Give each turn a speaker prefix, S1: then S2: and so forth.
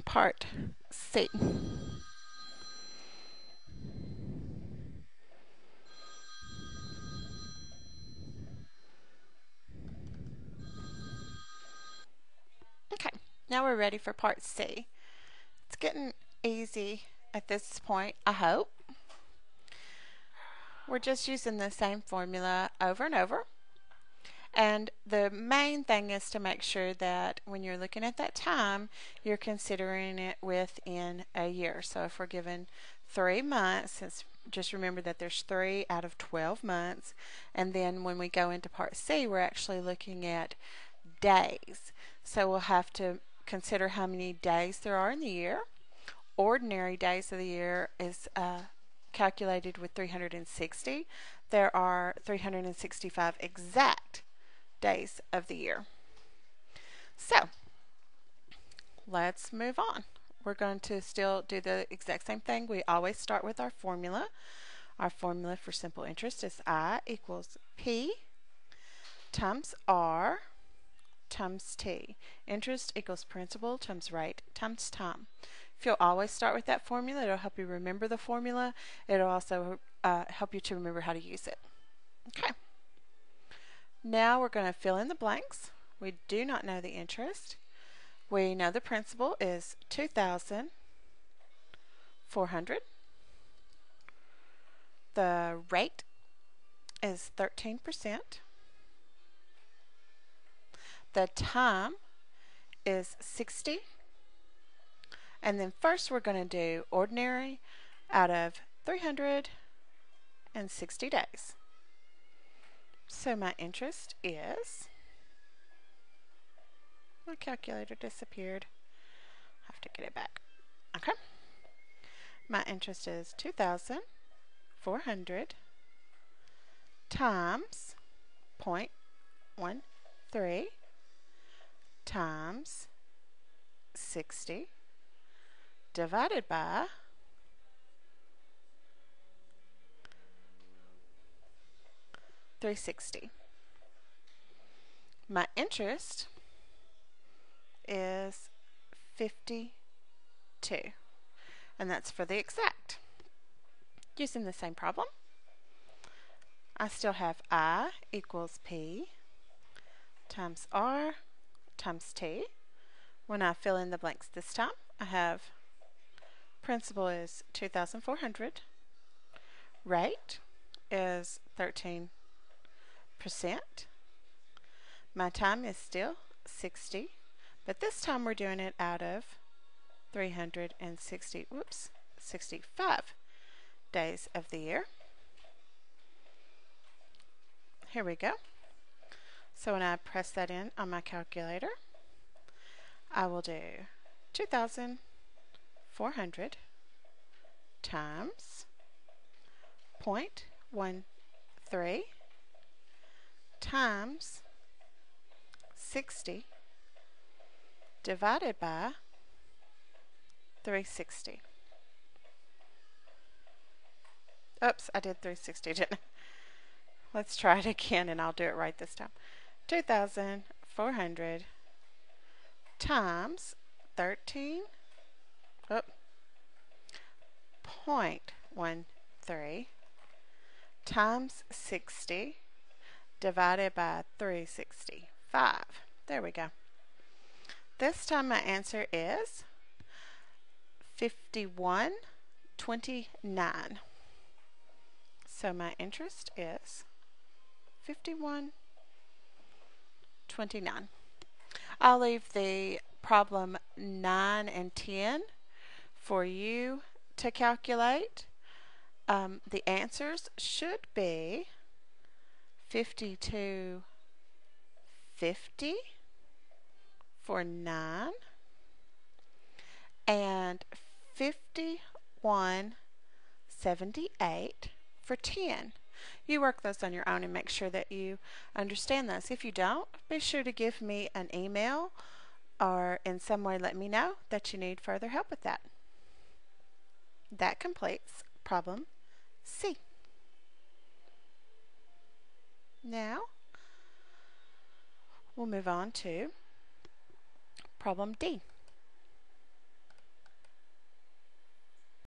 S1: part C. Okay, now we're ready for part C. It's getting easy at this point, I hope. We're just using the same formula over and over. And the main thing is to make sure that when you're looking at that time, you're considering it within a year. So if we're given 3 months, just remember that there's 3 out of 12 months. And then when we go into part C, we're actually looking at days. So we'll have to consider how many days there are in the year. Ordinary days of the year is calculated with 360. There are 365 exact days of the year. So let's move on. We're going to still do the exact same thing. We always start with our formula. Our formula for simple interest is I equals P times R times T. Interest equals principal times rate times time. If you'll always start with that formula, it'll help you remember the formula. It'll also help you to remember how to use it. Okay. Now we're going to fill in the blanks. We do not know the interest. We know the principal is $2,400. The rate is 13%. The time is 60. And then first we're going to do ordinary out of 360 days. So my interest is, my calculator disappeared. I have to get it back. Okay. My interest is 2,400 times 0.13 times 60 divided by 360. My interest is 52, and that's for the exact. Using the same problem, I still have I equals P times R times T. When I fill in the blanks this time, I have principal is 2,400, rate is 13%. My time is still 60, but this time we're doing it out of 65 days of the year. Here we go. So when I press that in on my calculator, I will do 2,400 times 0.13 times 60 divided by 360. Oops, I did 360, didn't I? Let's try it again and I'll do it right this time. 2,400 times 13 0.13 times 60 divided by 365. There we go. This time my answer is 51.29. So my interest is 51.29. I'll leave the problem 9 and 10 for you to calculate. The answers should be 52.50 for 9 and 51.78 for 10. You work those on your own and make sure that you understand those. If you don't, be sure to give me an email or in some way let me know that you need further help with that. That completes problem C. Now we'll move on to problem D.